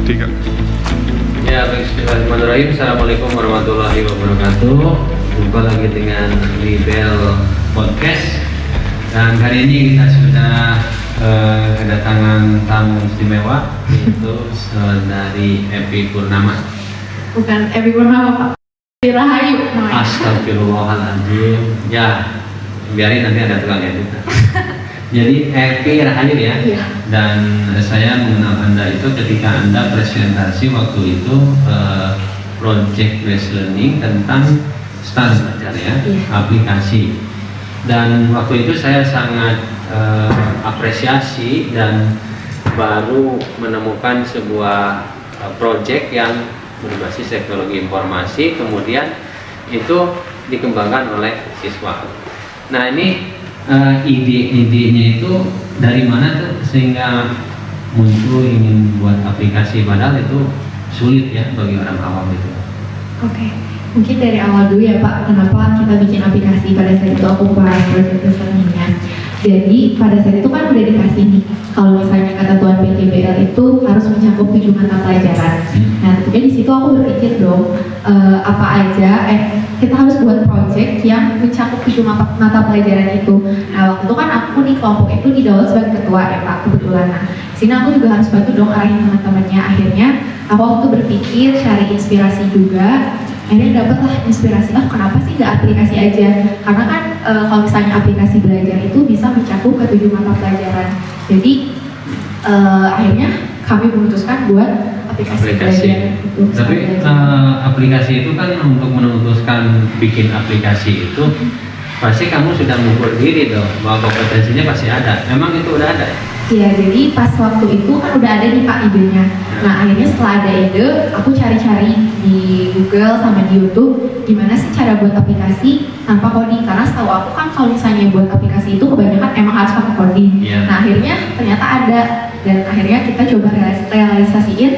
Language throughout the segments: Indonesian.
3. Ya, bismillahirrahmanirrahim. Assalamualaikum warahmatullahi wabarakatuh. Jumpa lagi dengan Libel Podcast. Dan hari ini kita sudah kedatangan tamu istimewa, yaitu dari Epi Purnama. Bukan Epi Purnama, Pak. Epi Rahayu. Astagfirullahaladzim. Ya, biarin nanti ada tukang edit. Jadi Epi Rahayu ya. Iya. Dan saya mengenal Anda itu ketika Anda presentasi waktu itu project based learning tentang STAR belajar ya, Iya. aplikasi. Dan waktu itu saya sangat apresiasi dan baru menemukan sebuah project yang berbasis teknologi informasi, kemudian itu dikembangkan oleh siswa. Nah ini ide-idenya itu dari mana tuh sehingga muncul ingin buat aplikasi, padahal itu sulit ya bagi orang awam itu. Oke. Mungkin dari awal dulu ya Pak, kenapa kita bikin aplikasi. Pada saat itu aku bahas project learning-nya. Jadi pada saat itu kan udah dikasih nih, kalau misalnya kata Tuan PJBL itu harus mencakup 7 mata pelajaran. Nah tentunya di situ aku berpikir dong, apa aja, kita harus buat project yang mencakup 7 mata pelajaran itu. Nah waktu itu kan aku di kelompok itu didawat sebagai ketua ya Pak, kebetulan. Nah sini aku juga harus bantu dong arahin teman-temannya. Akhirnya aku waktu berpikir, cari inspirasi juga. Akhirnya dapatlah inspirasi, kenapa sih nggak aplikasi aja? Karena kan kalau misalnya aplikasi belajar itu bisa mencakup ke 7 mata pelajaran. Jadi akhirnya kami memutuskan buat aplikasi. Belajar itu. Tapi aplikasi itu kan untuk memutuskan bikin aplikasi itu pasti kamu sudah mengukur diri dong bahwa kompetensinya pasti ada. Memang itu udah ada? Iya, jadi pas waktu itu kan udah ada nih Pak idenya. Nah akhirnya setelah ada ide, aku cari-cari di Google sama di YouTube gimana sih cara buat aplikasi tanpa coding. Karena setahu aku kan kalau misalnya buat aplikasi itu kebanyakan emang harus pakai coding. Yeah. Nah akhirnya ternyata ada, dan akhirnya kita coba realisasiin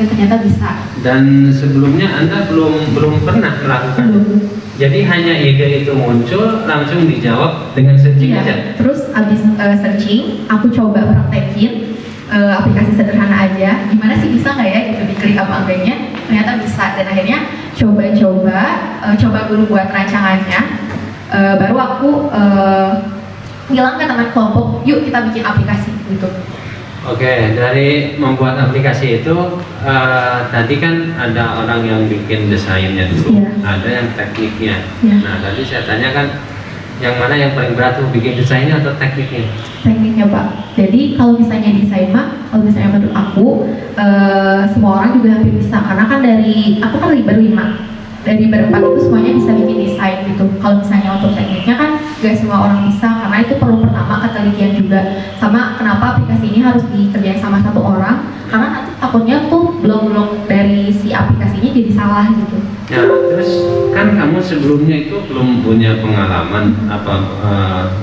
dan ternyata bisa. Dan sebelumnya Anda belum pernah melakukan? Belum. Jadi hanya ide itu muncul langsung dijawab dengan searching Iya. aja? Terus abis searching, aku coba praktekin aplikasi sederhana aja. Gimana sih bisa nggak ya gitu diklik apa enggaknya? Ternyata bisa, dan akhirnya coba dulu buat rancangannya. Baru aku bilang ke teman kelompok, yuk kita bikin aplikasi gitu. Oke, dari membuat aplikasi itu tadi kan ada orang yang bikin desainnya dulu, Iya. ada yang tekniknya. Iya. Nah tadi saya tanyakan yang mana yang paling berat tuh, bikin desainnya atau tekniknya? Tekniknya Pak. Jadi kalau misalnya desain Pak, kalau misalnya menurut aku semua orang juga hampir bisa, karena kan aku kan berlima. Dari berempat itu semuanya bisa bikin desain gitu. Kalau misalnya untuk tekniknya kan gak semua orang bisa, karena itu perlu pertama ketelitian juga. Sama kenapa aplikasi ini harus dikerjain sama satu orang, karena nanti takutnya tuh belum dari si aplikasinya jadi salah gitu. Nah terus kan kamu sebelumnya itu belum punya pengalaman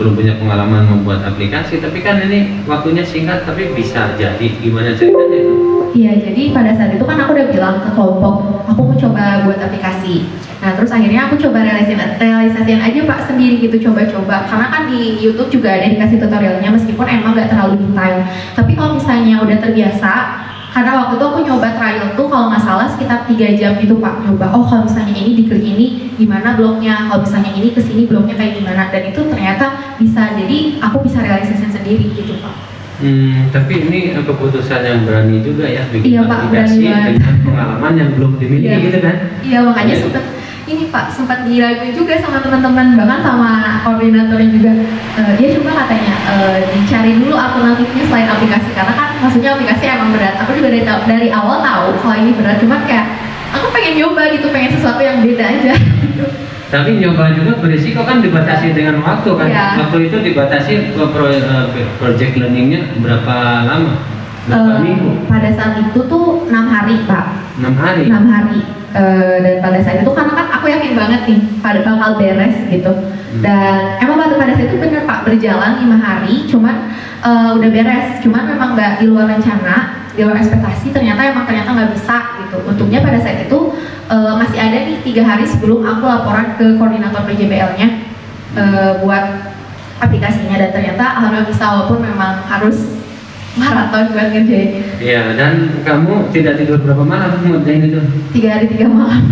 belum punya pengalaman membuat aplikasi, tapi kan ini waktunya singkat tapi bisa jadi, gimana ceritanya itu? Iya, jadi pada saat itu kan aku udah bilang ke kelompok, aku mau coba buat aplikasi. Nah, terus akhirnya aku coba realisasiin aja Pak sendiri gitu, coba-coba. Karena kan di YouTube juga ada dikasih tutorialnya, meskipun emang gak terlalu detail. Tapi kalau misalnya udah terbiasa, karena waktu itu aku nyoba trial tuh kalau nggak salah sekitar 3 jam gitu Pak, nyoba. Kalau misalnya ini diklik ini gimana bloknya, kalau misalnya ini kesini bloknya kayak gimana, dan itu ternyata bisa. Jadi aku bisa realisasiin sendiri gitu Pak. Tapi ini keputusan yang berani juga ya, bikin Iya, Pak, aplikasi berani dengan pengalaman yang belum dimiliki. Iya. Gitu kan? Iya, makanya sempat diraguin juga sama teman-teman, bahkan sama koordinatornya juga. Dia coba katanya dicari dulu alternatifnya selain aplikasi, karena kan maksudnya aplikasi emang berat. Aku juga dari awal tahu kalau ini berat, cuman kayak aku pengen nyoba gitu, pengen sesuatu yang beda aja gitu. Tapi nyoba juga berisiko kan, dibatasi dengan waktu kan. Iya. Waktu itu dibatasi project learningnya berapa lama? Berapa minggu? Pada saat itu tuh 6 hari Pak. 6 hari? 6 hari. Dan pada saat itu karena kan aku yakin banget nih bakal beres gitu. Dan emang pada saat itu bener Pak, berjalan 5 hari, cuman udah beres. Cuman memang nggak di luar rencana, di luar ekspektasi, ternyata nggak bisa gitu. Untungnya pada saat itu masih ada nih 3 hari sebelum aku laporan ke koordinator PJBL-nya buat aplikasinya, dan ternyata alhamdulillah bisa, walaupun memang harus maraton buat ngerjainnya. Iya, dan kamu tidak tidur berapa malam ngerjain itu? 3 hari 3 malam.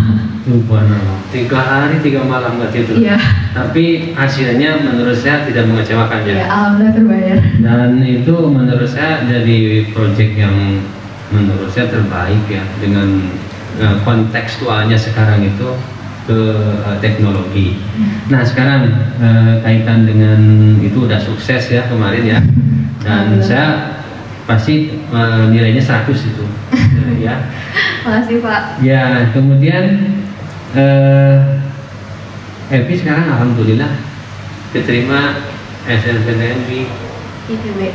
Subhanallah, 3 hari 3 malam nggak tidur. Iya. Tapi hasilnya menurut saya tidak mengecewakan Ya, ya. alhamdulillah terbayar. Dan itu menurut saya jadi proyek yang menurut saya terbaik ya, dengan kontekstualnya sekarang itu ke teknologi. Nah sekarang kaitan dengan itu udah sukses ya kemarin ya, dan saya pasti nilainya 100 itu ya. Makasih Pak. Ya, kemudian Evi sekarang alhamdulillah diterima SNMPTN di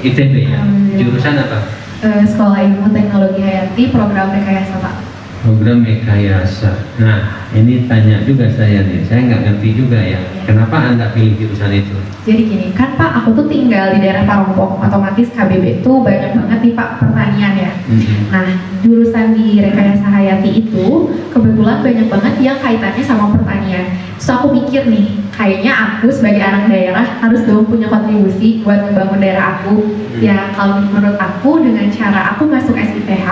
ITB ya. Jurusan apa? Sekolah Ilmu Teknologi Hayati, program rekayasa Pak. Program rekayasa. Nah, ini tanya juga saya nih. Saya nggak ngerti juga ya. Kenapa Anda pilih jurusan itu? Jadi gini, kan Pak, aku tuh tinggal di daerah Parongpong, otomatis KBB itu banyak banget nih Pak pertanian ya. Nah, jurusan di rekayasa hayati itu kebetulan banyak banget yang kaitannya sama pertanian. Terus aku mikir nih, kayaknya aku sebagai anak daerah harus dong punya kontribusi buat membangun daerah aku. Ya, kalau menurut aku dengan cara aku masuk SIPH,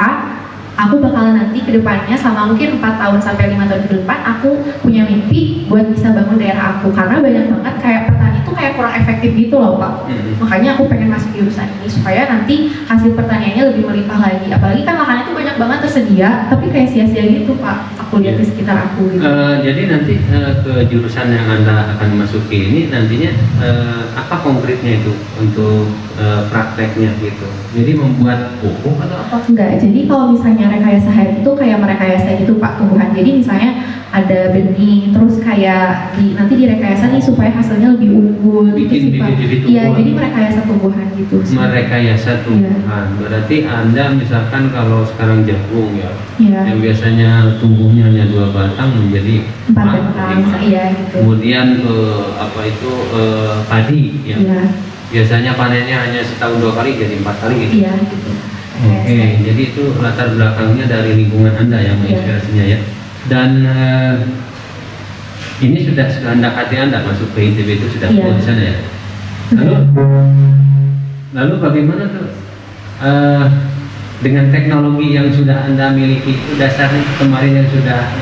aku bakal nanti ke depannya sama mungkin 4 tahun sampai 5 tahun ke depan aku punya mimpi buat bisa bangun daerah aku, karena banyak banget kayak petani itu kayak kurang efektif gitu loh Pak. Makanya aku pengen masuk jurusan ini supaya nanti hasil pertaniannya lebih melimpah lagi, apalagi kan lahannya tuh banyak banget tersedia tapi kayak sia-sia gitu Pak, aku lihat di sekitar aku gitu. Jadi nanti ke jurusan yang Anda akan masuki ini nantinya apa konkretnya itu untuk prakteknya gitu? Jadi membuat pupuk atau apa? Enggak, jadi kalau misalnya rekayasa hayati itu kayak merekayasa gitu Pak tumbuhan. Jadi misalnya ada benih, terus kayak nanti direkayasa nih supaya hasilnya lebih unggul gitu sih Pak. Iya, jadi merekayasa tumbuhan gitu sih. Merekayasa tumbuhan. Berarti Anda misalkan kalau sekarang jagung ya, yang biasanya tumbuhnya hanya 2 batang menjadi 4 batang, iya gitu. Kemudian apa itu padi ya. Biasanya panennya hanya setahun 2 kali jadi 4 kali gitu. Iya gitu. Oke, jadi itu latar belakangnya dari lingkungan Anda yang menginspirasinya ya. Dan ini sudah mendekati Anda masuk ke ITB itu sudah di sana ya. Lalu bagaimana tuh dengan teknologi yang sudah Anda miliki itu, dasarnya kemarin yang sudah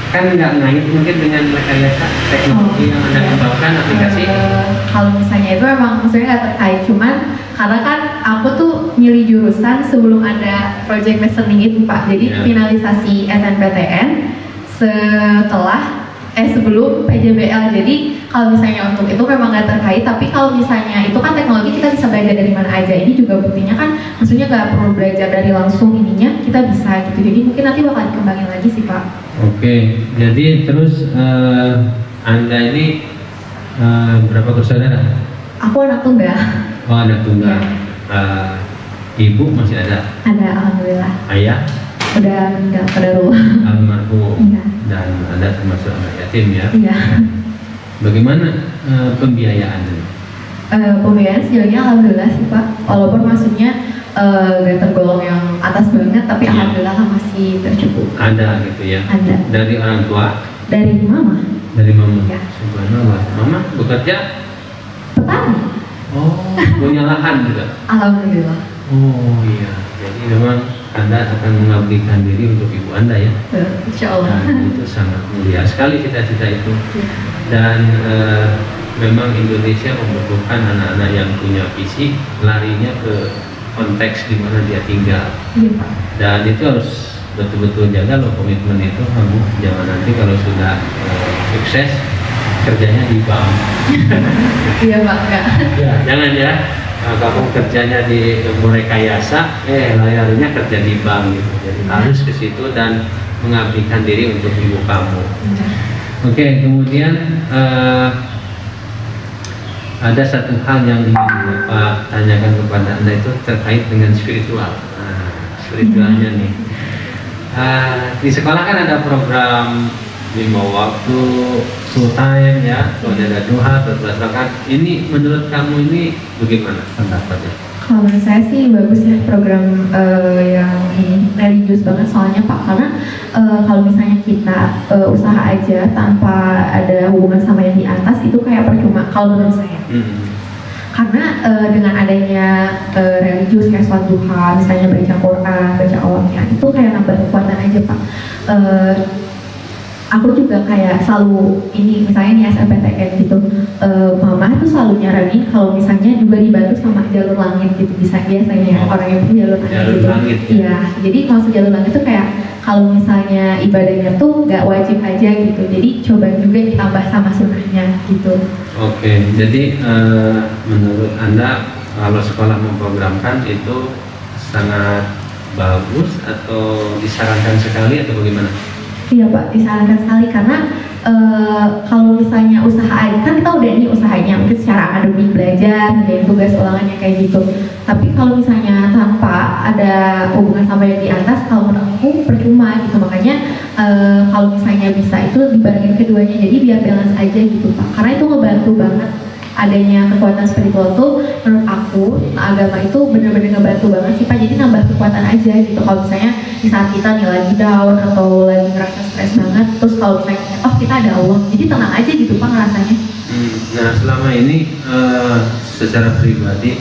kan nggak ngait mungkin dengan rekayasa teknologi yang Anda kembangkan aplikasi? Kalau misalnya itu emang maksudnya nggak terkait, cuman karena kan aku tuh milih jurusan sebelum ada project listening itu Pak, jadi finalisasi SNPTN sebelum PJBL. Jadi kalau misalnya untuk itu memang nggak terkait, tapi kalau misalnya itu kan teknologi kita bisa belajar dari mana aja. Ini juga buktinya kan, maksudnya nggak perlu belajar dari langsung ininya, kita bisa gitu. Jadi mungkin nanti bakal dikembangin lagi sih Pak. Oke, jadi terus Anda ini berapa bersaudara? Aku anak tunggal. Oh, anak tunggal. Ibu masih ada? Ada, alhamdulillah. Ayah? Udah meninggal qadarullah. Almarhum. Dan Anda termasuk anak yatim ya? Iya. Bagaimana pembiayaannya? Pembiayaan sejauh ini alhamdulillah sih Pak. Walaupun maksudnya gak tergolong yang atas banget, tapi alhamdulillah masih tercukupi. Ada gitu ya? Ada. Dari orang tua? Dari mama. Dari mama? Ya. Subhanallah. Mama bekerja? Petani. Oh, punya lahan juga? Alhamdulillah. Oh iya, jadi memang Anda akan mengabdikan diri untuk ibu Anda ya? Insya Allah. Dan itu sangat mulia sekali cita-cita itu. Dan memang Indonesia membutuhkan anak-anak yang punya visi, larinya ke konteks di mana dia tinggal. Dan itu harus betul-betul jaga loh komitmen itu kamu. Jangan nanti kalau sudah sukses kerjanya di bank. Iya Pak, enggak. Ya, jangan ya. Kamu kerjanya di rekayasa, layarnya kerja di bank gitu. Jadi harus ke situ dan mengabdikan diri untuk ibu kamu. Oke, kemudian ada satu hal yang ingin Bapak tanyakan kepada Anda itu terkait dengan spiritual. Spiritualnya nih. Di sekolah kan ada program 5 waktu, full time ya, kemudian ada duha, 12 rakaat. Ini menurut kamu ini bagaimana pendapatnya? Kalau menurut saya sih bagus ya program yang ini religius banget soalnya Pak, karena kalau misalnya kita usaha aja tanpa ada hubungan sama yang di atas itu kayak percuma kalau menurut saya. karena dengan adanya religius kayak sholat duha, misalnya baca Quran, baca awalnya, itu kayak nambah kekuatan aja Pak. Aku juga kayak selalu ini, misalnya nih SNMPTN gitu, mama tuh selalu nyaranin kalau misalnya juga dibantu sama jalur langit gitu, biasanya orang yang punya jalur langit gitu. Langit, ya. Iya, jadi maksud jalur langit tuh kayak kalau misalnya ibadahnya tuh nggak wajib aja gitu, jadi coba juga ditambah sama sunnahnya gitu. Oke, jadi menurut Anda kalau sekolah memprogramkan itu sangat bagus atau disarankan sekali atau bagaimana? Iya Pak, disarankan sekali karena kalau misalnya usaha kan kita udah nih usahanya mungkin secara akademik belajar dan tugas ulangannya kayak gitu. Tapi kalau misalnya tanpa ada hubungan sama yang di atas, kalau menurut aku percuma gitu. Makanya kalau misalnya bisa itu dibarengin keduanya, jadi biar balance aja gitu Pak. Karena itu ngebantu banget adanya kekuatan spiritual tuh menurut aku agama itu benar-benar ngebantu banget sih Pak. Jadi nambah kekuatan aja gitu kalau misalnya di saat kita nih lagi down atau lagi ngerasa stres banget, terus kalau misalnya oh kita ada Allah, jadi tenang aja gitu Pak ngerasanya. Nah selama ini secara pribadi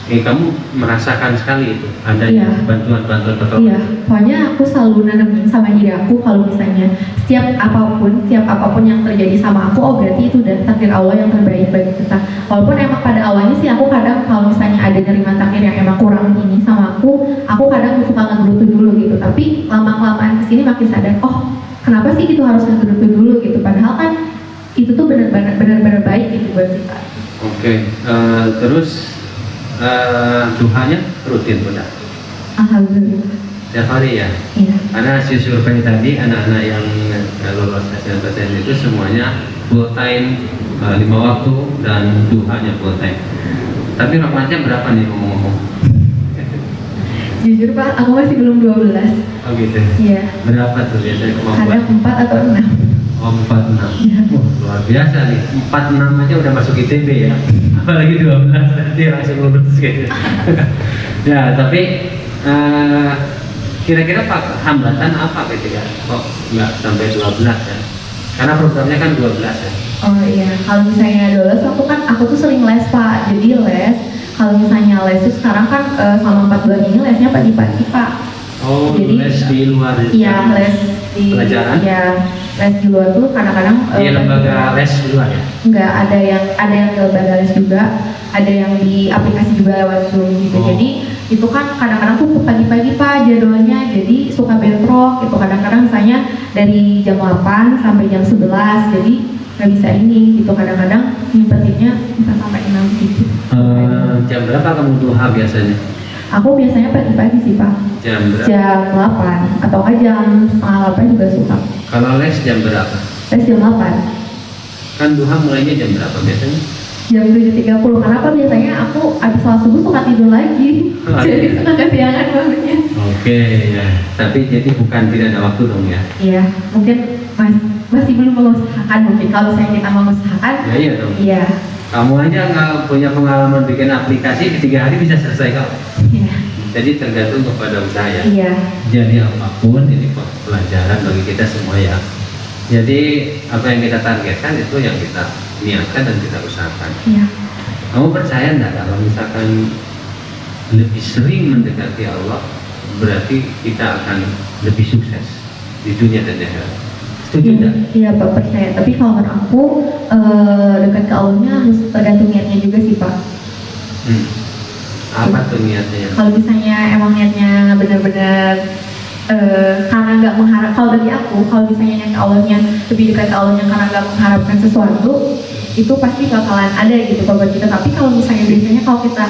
kamu merasakan sekali itu adanya bantuan-bantuan pertolongan. Iya, pokoknya aku selalu nanemin sama diri aku kalau misalnya setiap apapun yang terjadi sama aku, oh berarti itu udah takdir Allah yang terbaik bagi kita. Walaupun emang pada awalnya sih aku kadang kalau misalnya ada nerima takdir yang emang kurang ini sama aku kadang suka ngegerutu dulu gitu. Tapi lama-kelamaan kesini makin sadar, oh kenapa sih gitu harus ngegerutu dulu gitu. Padahal kan itu tuh benar-benar baik gitu buat kita. Oke, terus duhanya rutin udah? Alhamdulillah. Setiap hari ya? Iya. Karena hasil survei tadi anak-anak yang lolos SNMPTN itu semuanya full time 5 waktu dan duhanya full time. Tapi rakaatnya berapa nih ngomong-ngomong? Jujur Pak, aku masih belum 12. Oh gitu? Iya. Berapa tuh biasanya kemampuan? Kadang 4 atau 6. Oh 4-6. Iya. Luar biasa nih, 4-6 aja udah masuk ITB ya. Apalagi 12 nanti langsung lulus gitu. Ya tapi kira-kira Pak hambatan apa ketika kok nggak sampai 12 ya? Karena programnya kan 12 ya. Oh iya, kalau misalnya 12 aku tuh sering les Pak. Jadi les, kalau misalnya les itu sekarang kan selama 4 bulan ini lesnya pagi-pagi Pak. Oh, jadi, les di luar? Iya, les di pelajaran? Iya, les di luar tuh kadang-kadang di lembaga les di luar ya? Enggak, ada yang di lembaga les juga, ada yang di aplikasi juga lewat Zoom gitu. Jadi itu kan kadang-kadang tuh pagi-pagi Pak jadwalnya, jadi suka bentrok gitu. Kadang-kadang misalnya dari jam 8 sampai jam 11, jadi nggak bisa ini gitu. Kadang-kadang nyempetinnya 4 sampai 6 gitu. Jam berapa kamu duha biasanya? Aku biasanya pagi-pagi sih Pak. Jam berapa? Jam 8 atau kan jam setengah 8 juga suka. Kalau les jam berapa? Les jam 8. Kan duha mulainya jam berapa biasanya? Jam 7.30. Kenapa biasanya aku abis sholat subuh suka tidur lagi. Jadi suka kesiangan bangetnya. Oke ya. Tapi jadi bukan tidak ada waktu dong ya? Iya, mungkin masih belum mengusahakan mungkin. Kalau saya kita mengusahakan. Ya iya dong. Iya. Kamu aja nggak punya pengalaman bikin aplikasi, 3 hari bisa selesai kok. Iya. Jadi tergantung kepada usaha ya. Iya. Jadi apapun ini pelajaran bagi kita semua ya. Jadi apa yang kita targetkan itu yang kita niatkan dan kita usahakan. Iya. Kamu percaya enggak kalau misalkan lebih sering mendekati Allah, berarti kita akan lebih sukses di dunia dan di akhirat? Setuju enggak? Iya Pak, percaya. Tapi kalau menurut aku dekat ke Allahnya harus tergantung niatnya juga sih Pak. Apa tuh niatnya? Kalau misalnya emang niatnya benar-benar karena nggak mengharap, kalau bagi aku kalau misalnya niat ke Allahnya lebih dekat ke Allahnya karena nggak mengharapkan sesuatu, itu pasti bakalan ada gitu buat kita. Tapi kalau misalnya biasanya kalau kita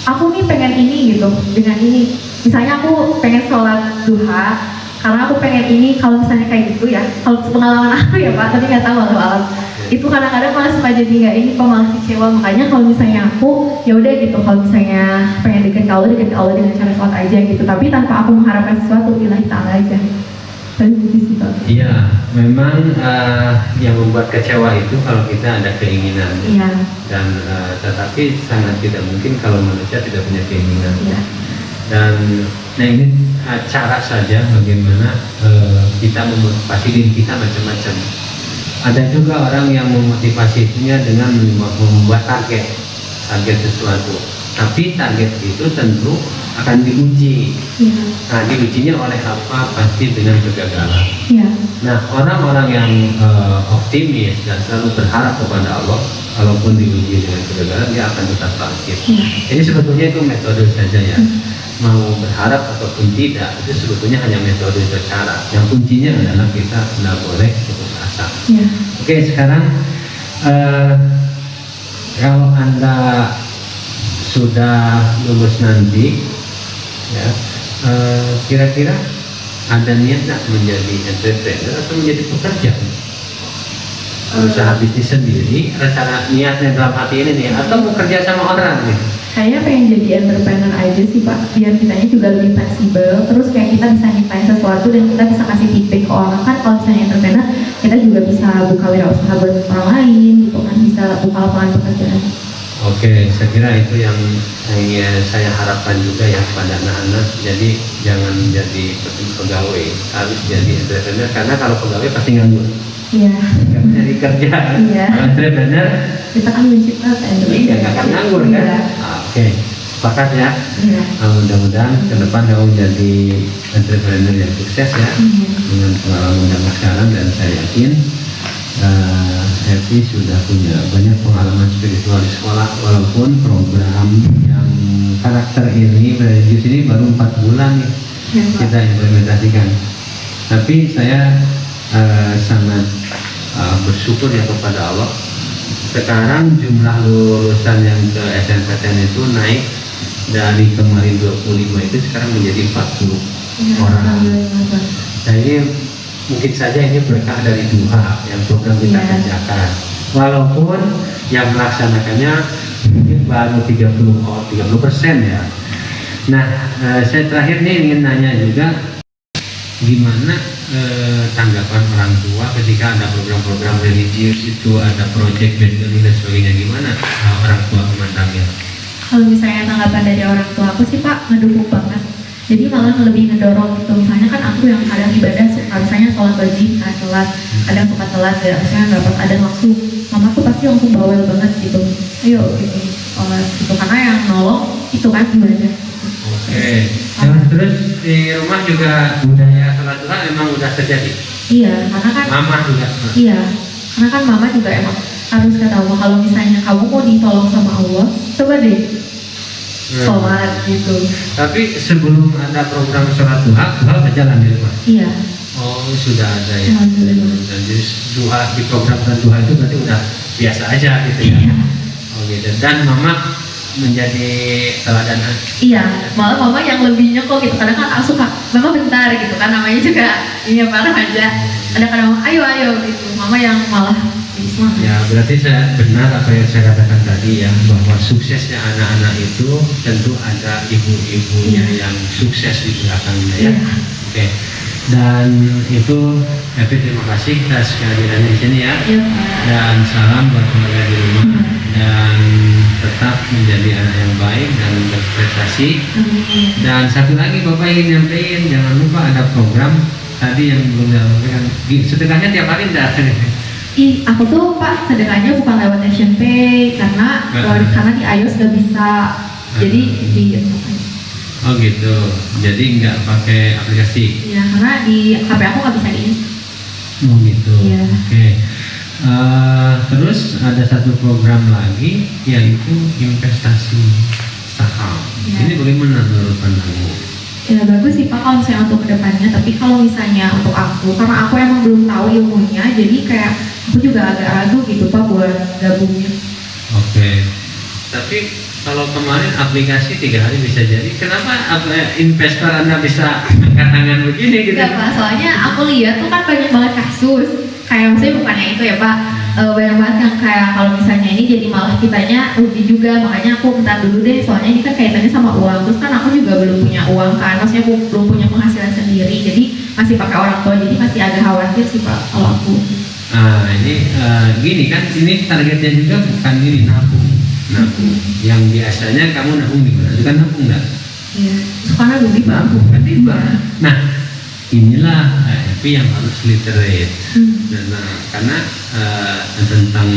aku nih pengen ini gitu dengan ini, misalnya aku pengen sholat duha karena aku pengen ini, kalau misalnya kayak gitu ya, kalau pengalaman aku ya Pak, tapi nggak tahu alam itu kadang-kadang malah suka jadi nggak ini kok, malah kecewa. Makanya kalau misalnya aku ya udah gitu, kalau misalnya pengen deket ke Allah dengan cara sholat aja gitu, tapi tanpa aku mengharapkan sesuatu, billahi ta'ala aja. Dan gitu sih Pak. Iya, memang yang membuat kecewa itu kalau kita ada keinginan. Iya. Dan tetapi sangat tidak mungkin kalau manusia tidak punya keinginan. Iya. Dan nah ini cara saja bagaimana kita memotivasi diri kita macam-macam. Ada juga orang yang memotivasinya dengan membuat target sesuatu. Tapi target itu tentu akan diuji. Ya. Nah, diujinya oleh apa? Pasti dengan kegagalan. Ya. Nah, orang-orang yang optimis dan selalu berharap kepada Allah, walaupun diuji dengan kegagalan, dia akan tetap bangkit. Ya. Ini sebetulnya itu metode saja ya. Mau berharap ataupun tidak, itu sebetulnya hanya metode atau cara. Yang kuncinya adalah kita tidak boleh putus asa. Ya. Oke, sekarang kalau Anda sudah lulus nanti, ya, kira-kira ada niat nggak menjadi entrepreneur atau menjadi pekerja? Usaha bisnis sendiri, rencana niatnya dalam hati ini nih, atau mau kerja sama orang nih? Kayaknya pengen jadi entrepreneur aja sih Pak, biar kitanya juga lebih fleksibel, terus kayak kita bisa nyiptain sesuatu dan kita bisa kasih feedback ke orang. Kan kalau misalnya entrepreneur, kita juga bisa buka wirausaha buat orang lain gitu kan, bisa buka lapangan pekerjaan. Oke, saya kira itu yang saya harapkan juga ya pada anak-anak. Jadi jangan jadi pegawai, harus jadi entrepreneur, karena kalau pegawai pasti nganggur. Iya. Nggak cari kerja. Iya. Kalau entrepreneur, Kita kan menciptakan. iya nggak akan nganggur kan? Iya. Oke, sepakat ya. Iya. Mudah-mudahan ke depan kamu jadi entrepreneur yang sukses ya, dengan pengalaman zaman sekarang, dan saya yakin Happy sudah punya banyak pengalaman spiritual di sekolah, walaupun program yang karakter ini di sini baru 4 bulan nih Ya, Pak. kita implementasikan. Tapi saya sangat bersyukur ya kepada Allah. Sekarang jumlah lulusan yang ke SNPTN itu naik dari kemarin 25 itu sekarang menjadi 40 Ya, orang. alhamdulillah, Pak. Nah, ini mungkin saja ini berkah dari Duha yang program kita Iya. kerjakan. Walaupun yang melaksanakannya mungkin baru 30% ya. Nah, saya terakhir nih ingin nanya juga, gimana tanggapan orang tua ketika ada program-program religius itu, ada project based learning dan sebagainya, gimana orang tua memandangnya? Kalau misalnya tanggapan dari orang tua aku sih Pak, ngedukung banget. Jadi malah lebih ngedorong gitu. Misalnya kan aku yang kadang ibadah suka, misalnya sholat pagi telat, kadang suka telat ya, misalnya nggak pas ada waktu, mama tuh pasti langsung bawel banget gitu. Ayo gitu, sholat gitu, karena yang nolong itu kan ibadah. Oke. Terus di rumah juga budaya sholat duha memang udah terjadi. Iya, karena kan Mama juga. iya, karena kan mama juga emang harus kata Allah, kalau misalnya kamu mau ditolong sama Allah, coba deh sholat gitu. Tapi sebelum ada program sholat duha berjalan di rumah. Iya. Oh, sudah ada ya. Alhamdulillah. Dan di duha, di program duha itu berarti udah biasa aja gitu ya. Iya. Oh gitu. Dan mama menjadi teladanan. Iya, malah mama yang lebih nyokok gitu. Kadang kan aku suka, mama bentar gitu kan, namanya juga ini apa aja. Kadang-kadang ayo gitu. Mama yang malah jadi semangat. Ya, berarti saya benar apa yang saya katakan tadi ya, bahwa suksesnya anak-anak itu tentu ada ibu-ibunya yang sukses di belakangnya ya. Iya. Oke. Dan itu Happy, terima kasih atas kehadirannya di sini ya. Iya. Dan salam buat keluarga di rumah, dan tetap menjadi anak yang baik dan berprestasi. Amin. Dan satu lagi Bapak ingin nyampein, jangan lupa ada program tadi yang belum disampaikan. Sedekahnya tiap hari enggak? Aku tuh Pak sedekahnya bukan lewat Nation Pay karena di iOS udah bisa. Jadi di Oh gitu. Jadi nggak pakai aplikasi. ya, karena di HP aku nggak bisa di. Oh gitu. Iya. Oke. Terus ada satu program lagi yaitu investasi saham. Iya. Ini bagaimana menurut pandangmu? Ya bagus sih Pak kalau misalnya untuk kedepannya, tapi kalau misalnya untuk aku, karena aku emang belum tahu ilmunya, jadi kayak aku juga agak ragu gitu Pak buat gabungnya. Oke. Tapi kalau kemarin aplikasi 3 hari bisa jadi, kenapa investor Anda bisa angkat tangan begini gitu? Enggak Pak, soalnya aku lihat tuh kan banyak banget kasus, kayak maksudnya bukannya itu ya Pak, banyak banget yang kayak kalau misalnya ini jadi malah kitanya rugi juga, makanya aku bentar dulu deh, soalnya ini kan kaitannya sama uang, terus kan aku juga belum punya uang kan, maksudnya aku belum punya penghasilan sendiri, jadi masih pakai orang tua, jadi masih agak khawatir sih Pak kalau aku. Nah ini gini kan, ini targetnya juga bukan ini nabung. Yang biasanya kamu nabung di mana? Bukan nabung enggak? Iya, karena rugi Pak. Nabung kan riba. Nah, inilah FP yang harus literate. Karena tentang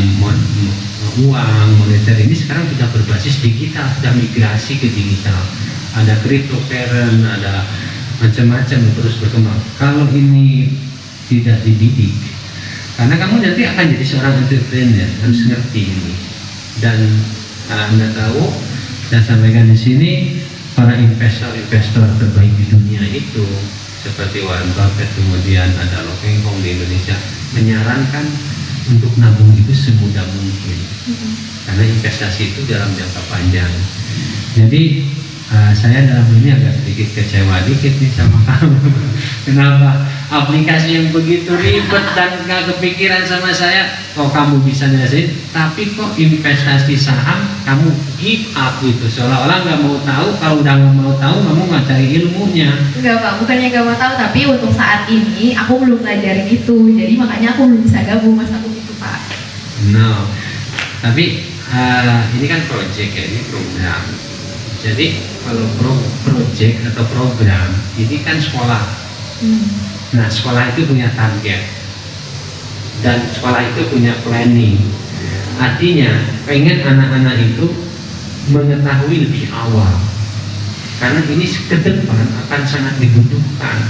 uang moneter ini sekarang sudah berbasis digital, sudah migrasi ke digital. Ada cryptocurrency, ada macam-macam terus berkembang. Kalau ini tidak dididik, karena kamu nanti akan jadi seorang entrepreneur, harus ngerti ini. Dan Anda tahu, saya sampaikan di sini, para investor terbaik di dunia itu seperti Warren Buffett, kemudian ada Lo Feng Hong di Indonesia, menyarankan untuk nabung itu semudah mungkin, karena investasi itu dalam jangka panjang. Jadi saya dalam ini agak sedikit kecewa dikit nih sama kamu. Kenapa aplikasi yang begitu ribet dan gak kepikiran sama saya, kok kamu bisa jelasin, tapi kok investasi saham kamu give up gitu, seolah-olah nggak mau tahu. Kalau udah nggak mau tahu, kamu nggak cari ilmunya. Enggak Pak, bukannya nggak mau tahu, tapi untuk saat ini aku belum belajar itu, jadi makanya aku belum bisa gabung mas aku gitu Pak. No, tapi ini kan project ya, ini program. Jadi kalau project atau program ini kan sekolah. Nah, sekolah itu punya target dan sekolah itu punya planning. Artinya pengen anak-anak itu mengetahui lebih awal, karena ini ke depan akan sangat dibutuhkan.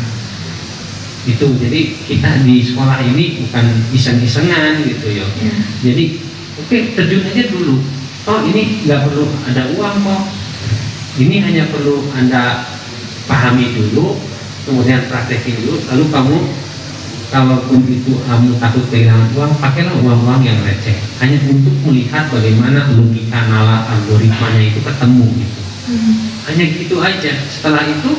Itu jadi kita di sekolah ini bukan iseng-isengan gitu ya. Jadi oke, terjun aja dulu. Oh, ini nggak perlu ada uang kok. Ini hanya perlu Anda pahami dulu, kemudian praktekin dulu, lalu kamu kalaupun itu kamu takut kehilangan uang, pakailah uang-uang yang receh, hanya untuk melihat bagaimana logika nalar algoritmanya itu ketemu gitu. Hanya gitu aja. Setelah itu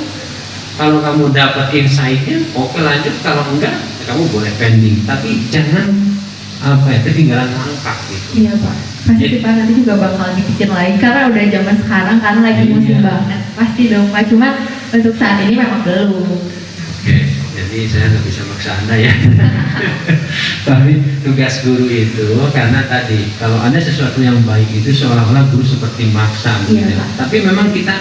kalau kamu dapat insight-nya, oke lanjut. Kalau enggak, ya kamu boleh pending, tapi jangan ketinggalan langkah gitu. Iya Pak, pasti Pak nanti juga bakal dibikin lagi karena udah zaman sekarang, karena lagi musim banget. Pasti dong Pak, cuma untuk saat ini memang belum. Oke, jadi saya nggak bisa maksa Anda ya. Tapi tugas guru itu, karena tadi kalau ada sesuatu yang baik itu seolah-olah guru seperti maksa gitu. Tapi memang kita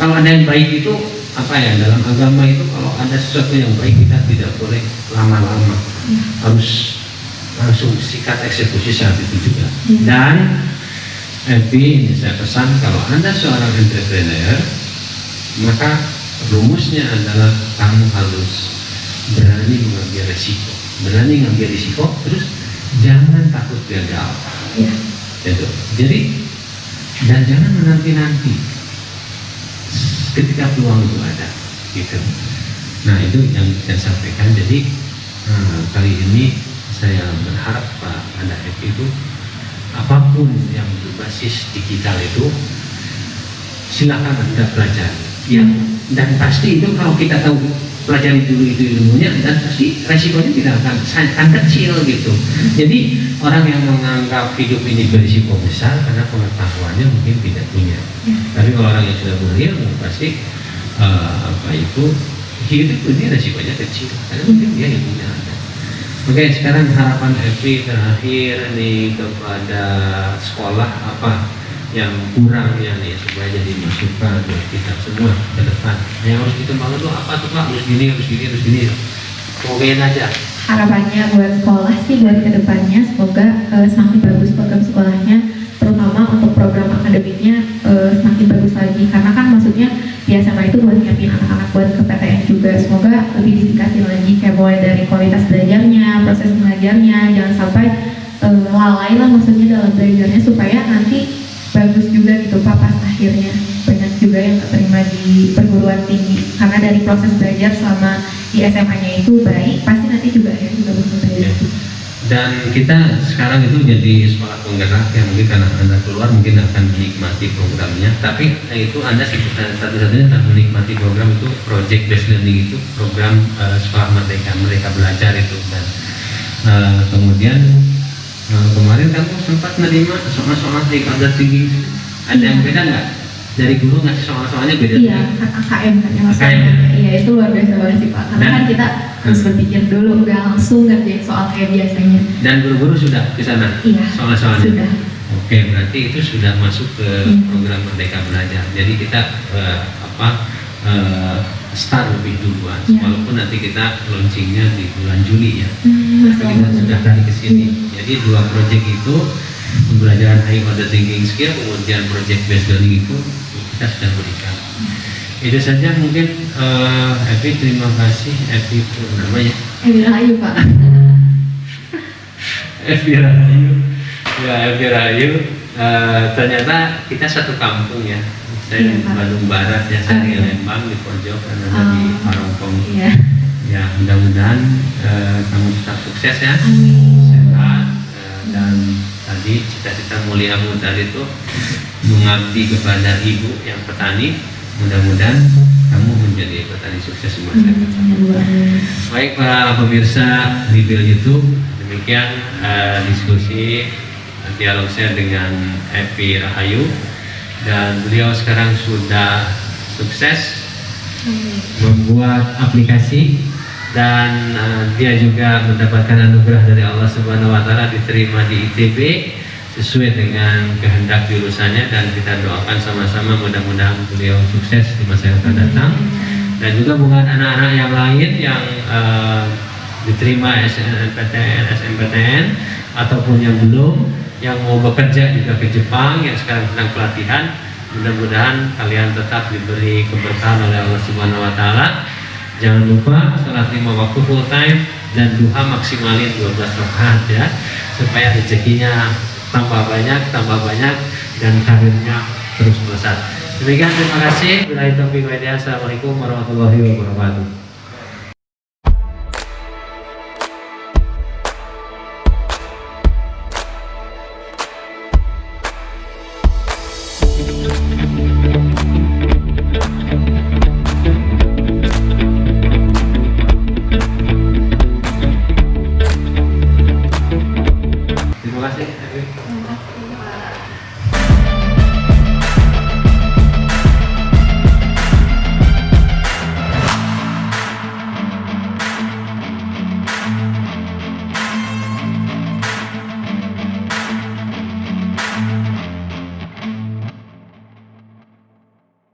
kalau ada yang baik itu dalam agama itu kalau ada sesuatu yang baik kita tidak boleh lama-lama, harus langsung sikat eksekusi saat itu juga. Dan ini saya pesan, kalau Anda seorang entrepreneur, maka rumusnya adalah kamu harus berani mengambil risiko, terus jangan takut gagal. Itu. Jadi dan jangan menanti-nanti ketika peluang itu ada, gitu. Nah itu yang saya sampaikan. Jadi kali ini saya berharap Pak Anda itu apapun yang berbasis digital itu silakan Anda pelajari. Dan pasti itu kalau kita tahu pelajari dulu itu ilmunya, dan pasti resikonya tidak akan kecil gitu. Jadi orang yang menganggap hidup ini berisiko besar karena pengetahuannya mungkin tidak punya. Tapi kalau orang yang sudah berilmu pasti hidup ini resikonya kecil karena mungkin dia ilmunya ada. Oke, sekarang harapan Evi terakhir nih kepada sekolah, apa yang kurangnya nih supaya jadi masukan buat kita semua ke depan. Yang harus dikembangkan tuh apa tuh Pak? Harus gini. Pokoknya aja. Harapannya buat sekolah sih, buat kedepannya semoga semakin bagus program sekolahnya, terutama untuk program akademiknya semakin bagus lagi. Karena kan maksudnya di SMA itu buat nyiapin anak-anak buat ke PTN juga. Semoga lebih ditingkatin lagi, kayak mulai dari kualitas belajarnya, proses belajarnya, jangan sampai lalai lah maksudnya dalam belajarnya, supaya nanti bagus juga gitu Pak pas akhirnya. Banyak juga yang terima di perguruan tinggi karena dari proses belajar selama di SMA-nya itu baik, pasti nanti juga akhirnya bagus belajar. Dan kita sekarang itu jadi sekolah penggerak yang mungkin karena Anda keluar mungkin akan menikmati programnya, tapi itu Anda satu-satunya akan menikmati program itu project based learning, itu program sekolah merdeka belajar itu. Dan kemudian kemarin kamu sempat menerima soal-soal di kader tinggi, ada yang beda nggak? Dari guru ngasih soal-soalnya beda? Iya, AKM kan yang iya itu luar biasa banget sih Pak, karena kan kita harus berpikir dulu, nggak langsung ngerjain soal kayak biasanya. Dan guru-guru sudah ke sana? Iya, soal-soalnya? Sudah. Oke, berarti itu sudah masuk ke program Merdeka Belajar. Jadi kita start lebih duluan, Ya. walaupun nanti kita launchingnya di bulan Juli ya. Masya Tapi kita Allah. sudah tadi ke sini. Jadi 2 proyek itu, pembelajaran high order thinking skill, kemudian project based learning itu kita sudah berikan. Itu saja mungkin. Evi, terima kasih. Evi itu namanya Rahayu Pak. Evi Rahayu. Ya, Evi Rahayu. Ternyata kita satu kampung ya. Saya Iya, di Pak. Bandung Barat ya, saya di Iya. Lembang, di Pojok, dan ada di Parongpong. Iya. Ya, mudah-mudahan kamu tetap sukses ya, Amin. sehat, dan tadi cita-cita muliamu tadi itu mengabdi kepada ibu yang petani. Mudah-mudahan kamu menjadi petani sukses di masa depan. Amin. Baik para pemirsa Rebel YouTube, demikian diskusi dialog saya dengan Evi Rahayu, dan beliau sekarang sudah sukses membuat aplikasi, dan dia juga mendapatkan anugerah dari Allah Subhanahu wa taala, diterima di ITB sesuai dengan kehendak jurusannya, dan kita doakan sama-sama mudah-mudahan beliau sukses di masa yang akan datang. Dan juga bukan anak-anak yang lain yang diterima SNMPTN, SNMPTN ataupun yang belum, yang mau bekerja juga ke Jepang, yang sekarang sedang pelatihan, mudah-mudahan kalian tetap diberi keberkahan oleh Allah Subhanahu wa taala. Jangan lupa salat 5 waktu full time, dan duha maksimalin 12 rakaat ya, supaya rezekinya tambah banyak dan karirnya terus melesat. Demikian, terima kasih. Assalamualaikum warahmatullahi wabarakatuh.